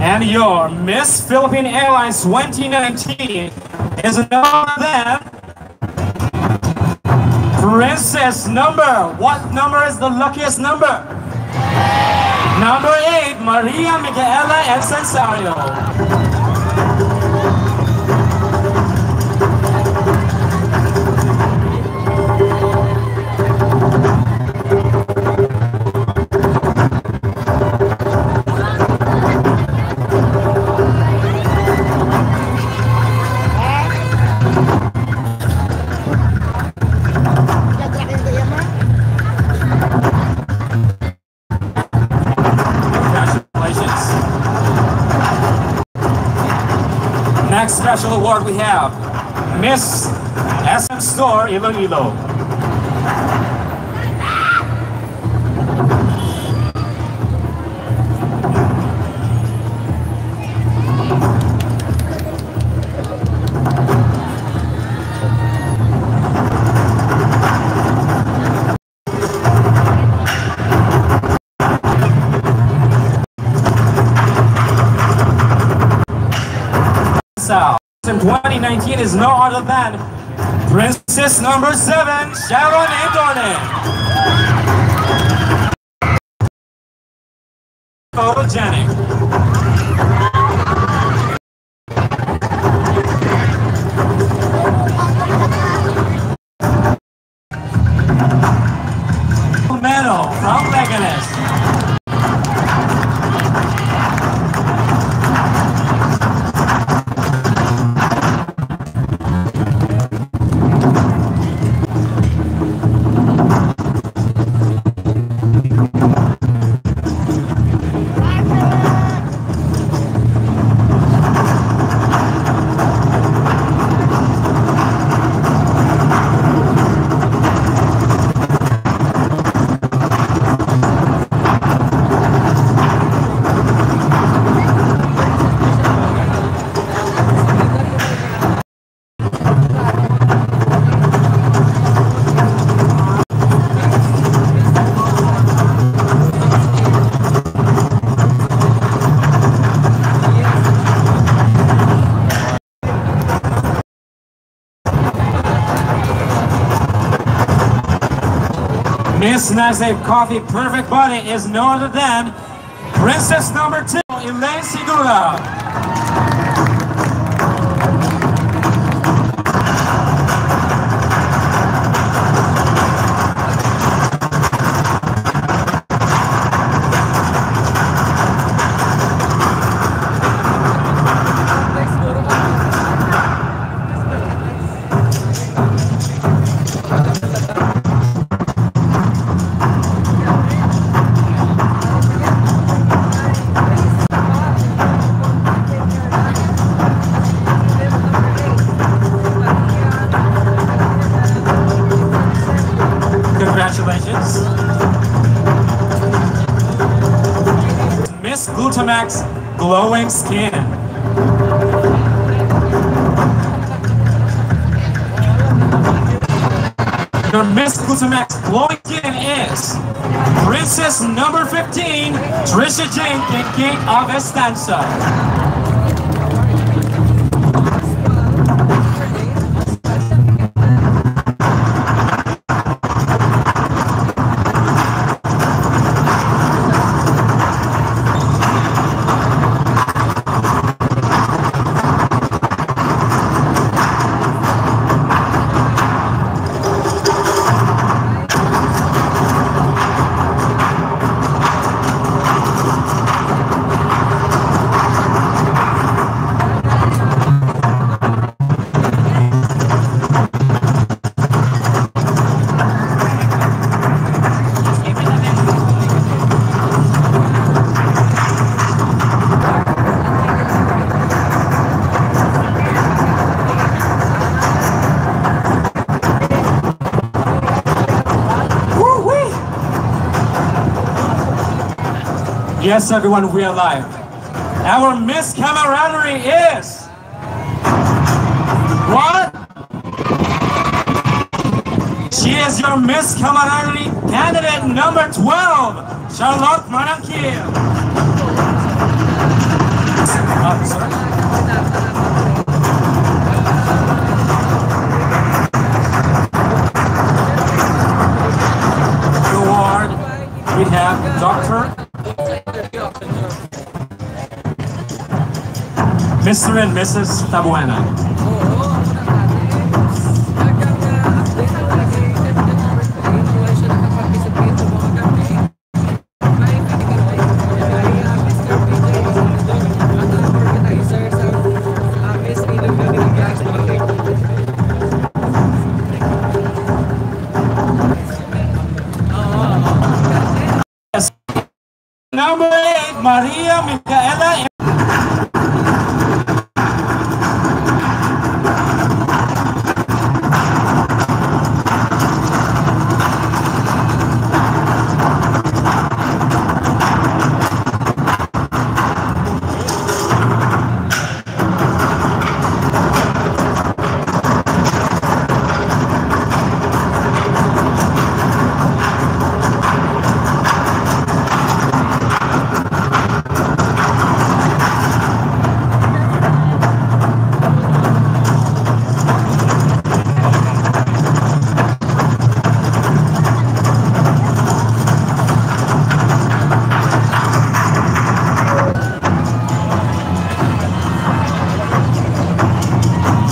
And your Miss Philippine Airlines 2019 is none other than Princess number. What number is the luckiest number? Number 8, Maria Mikhaella Incensario. Next special award we have Miss SM Store Iloilo. In 2019 is no other than Princess number 7, Sharon Idone. Photogenic. Molo from Leganes. Miss Naze Coffee Perfect Body is no other than Princess number 2, Elaine Segura. Congratulations. Miss Glutamax Glowing Skin. Your Miss Glutamax Glowing Skin is Princess number 15, Trisha Jane King of Estanza. Yes, everyone, we are live. Our Miss Camaraderie is... What? She She is your Miss Camaraderie candidate number 12, Charlotte Manangkil. Award, we have Dr. Mr. and Mrs. Tabuena. Number 8, Maria Mikhaella.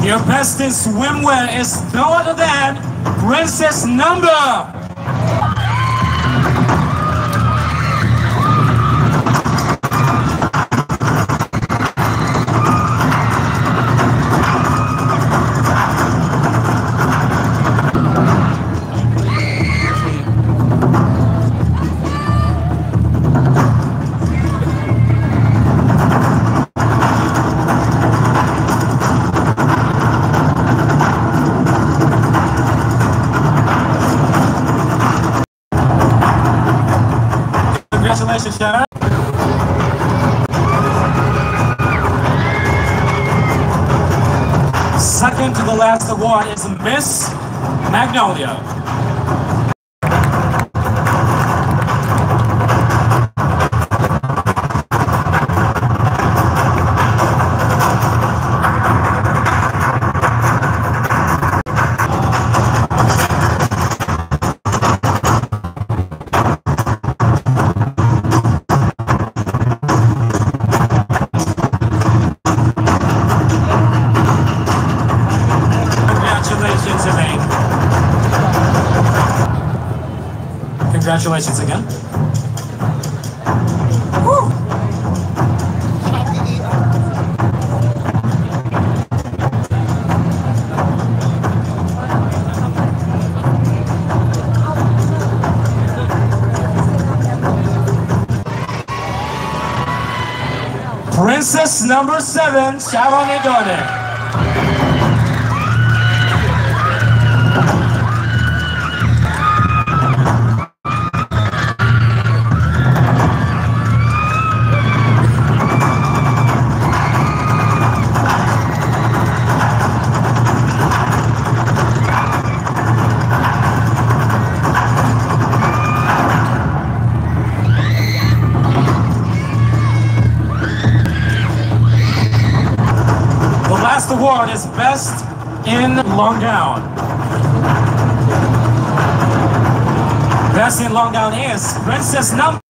Your best in swimwear is no other than Princess Number. Congratulations, Sharon. Second to the last award is Miss Magnolia. Congratulations, Elaine. Congratulations again. Woo. Princess number 7, Sharon Idone. The award is Best in Long Gown. Best in Long Gown is Princess Number.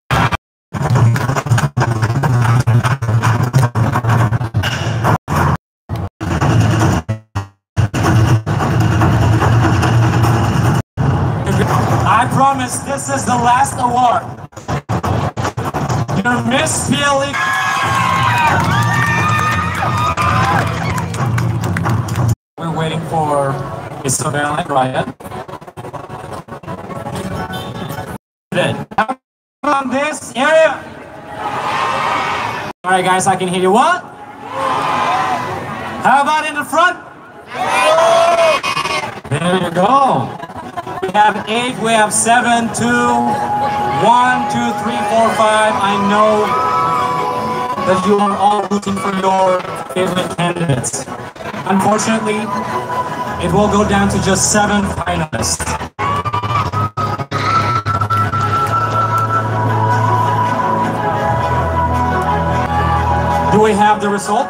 I promise this is the last award. Your Miss Feeling. We're waiting for Isabel and Ryan. From this area. All right, guys, I can hear you. What? How about in the front? There you go. We have 8, we have 7, 2, 1, 2, 3, 4, 5. I know that you are all rooting for your favorite candidates. Unfortunately, it will go down to just 7 finalists. Do we have the result?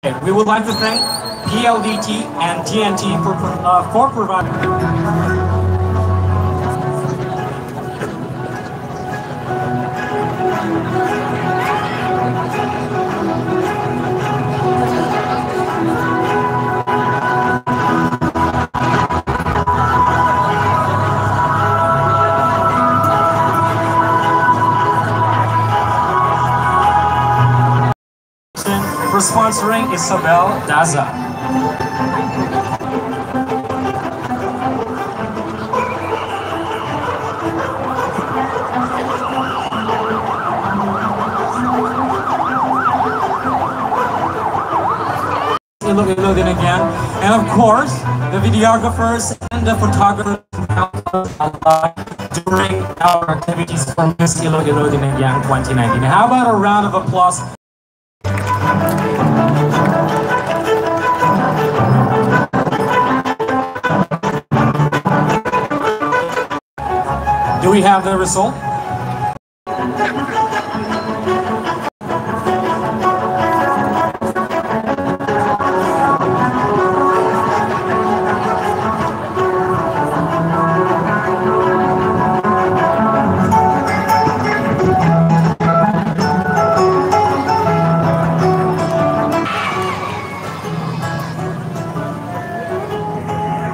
Okay, we would like to thank PLDT and TNT for providing. For sponsoring Isabel Daza. Iloilo Dinagyang, and of course the videographers and the photographers during our activities for Miss Iloilo Dinagyang 2019. How about a round of applause? Do we have the result?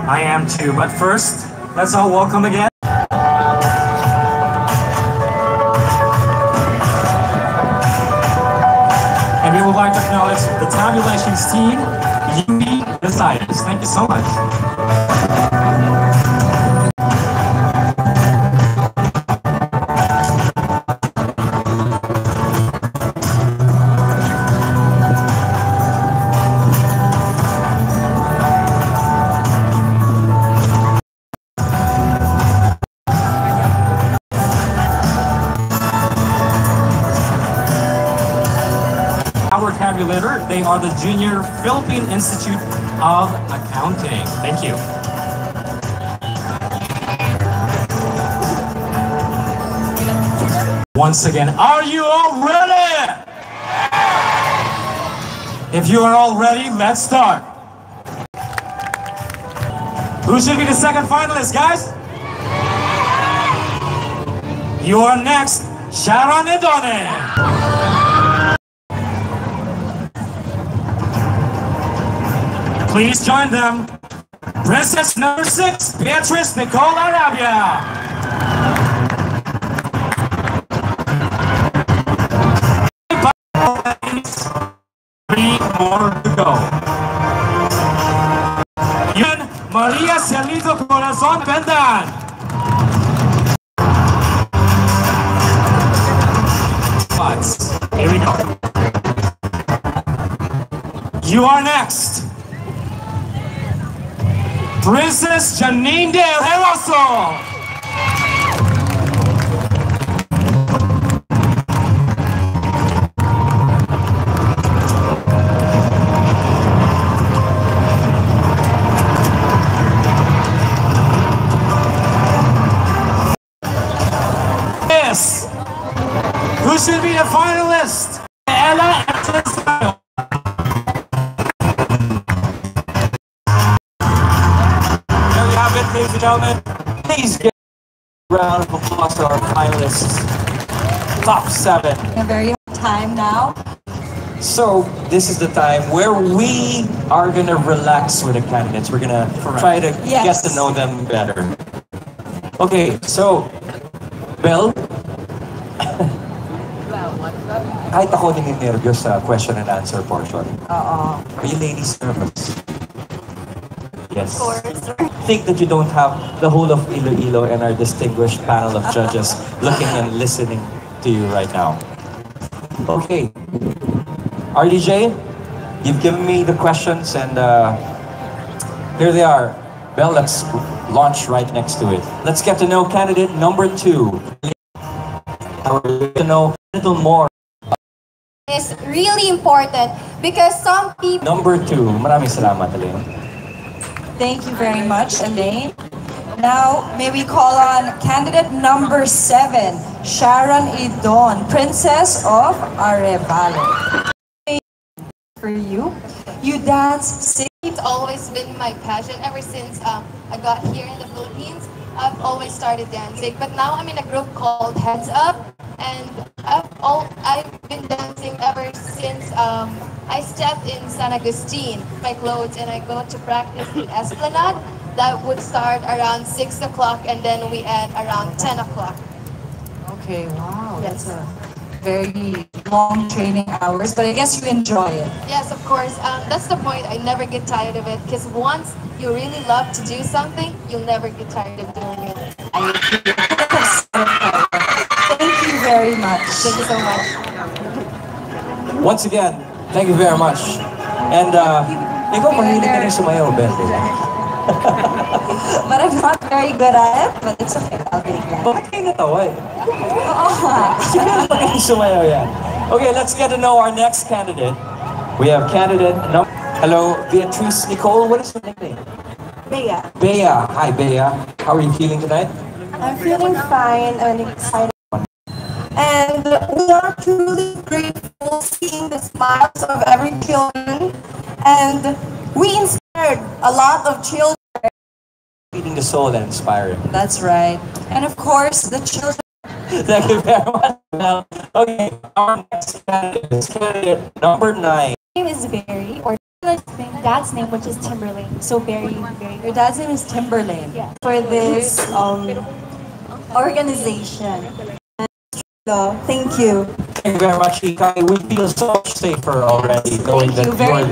I am too, but first, let's all welcome again. And we would like to acknowledge the tabulations team, UB Deciders. Thank you so much. They are the Junior Philippine Institute of Accounting. Thank you. Once again, are you all ready? If you are all ready, let's start. Who should be the second finalist, guys? You are next, Sharon and Idone. Please join them. Princess number 6, Beatrice, Nicole, Arabia. Three more to go. Yun, Maria, Cielito, Corazon, Abendan. Here we go. You are next. Princess Janeen de Geroso. Yes. Who should be the finalist? Mikhaella and Incensario. Ladies and gentlemen, please give a round of applause to our finalists. Top 7. A very hard time now. So this is the time where we are gonna relax with the candidates. We're gonna try to get to know them better. Okay, so Belle, kahit ako nininervyos sa question and answer portion. Are you ladies nervous? Yes. Of course. Think that you don't have the whole of Iloilo and our distinguished panel of judges looking and listening to you right now. Okay. RDJ, you've given me the questions and here they are. Well, let's launch right next to it. Let's get to know candidate number 2. I would like to know a little more. It's really important Because some people... Number 2. Maraming salamat, Elaine. Thank you very much, Elaine. Now, may we call on candidate number 7, Sharon Idone, Princess of Arevalo. For you, you dance, sing. It's always been my passion ever since I got here in the Philippines. I've always started dancing, but now I'm in a group called Heads Up, and I've been dancing ever since I stepped in San Agustin, my clothes, and I go to practice in Esplanade. That would start around 6 o'clock, and then we end around 10 o'clock. Okay, wow, Yes. that's a very long training hours, but I guess you enjoy it. Yes, of course. That's the point. I never get tired of it, because once you really love to do something, you'll never get tired of doing it. I agree. Thank you very much. Thank you so much. Once again, thank you very much. And ikaw mahilig ka rin sumayaw, Beth. But I'm not very good at it, but it's okay. I'll take that. Bakit kayo natawa eh? Oo nga. Siguro magaling sumayaw yan. Okay, let's get to know our next candidate. We have candidate number... Hello, Beatrice, Nicole, what is your nickname? Bea. Bea. Hi, Bea. How are you feeling tonight? I'm feeling fine and excited. And we are truly grateful seeing the smiles of every children. And we inspired a lot of children. Feeding the soul and inspiring. That's right. And of course, the children. Thank you very much. Now, okay, our next candidate is candidate number 9. My name is Barry, or dad's name, which is Timberlane. So Barry. Your dad's name is Timberlane. Yeah. For this organization. Thank you. Thank you very much, Ikai. We feel so much safer already knowing that you you are very there.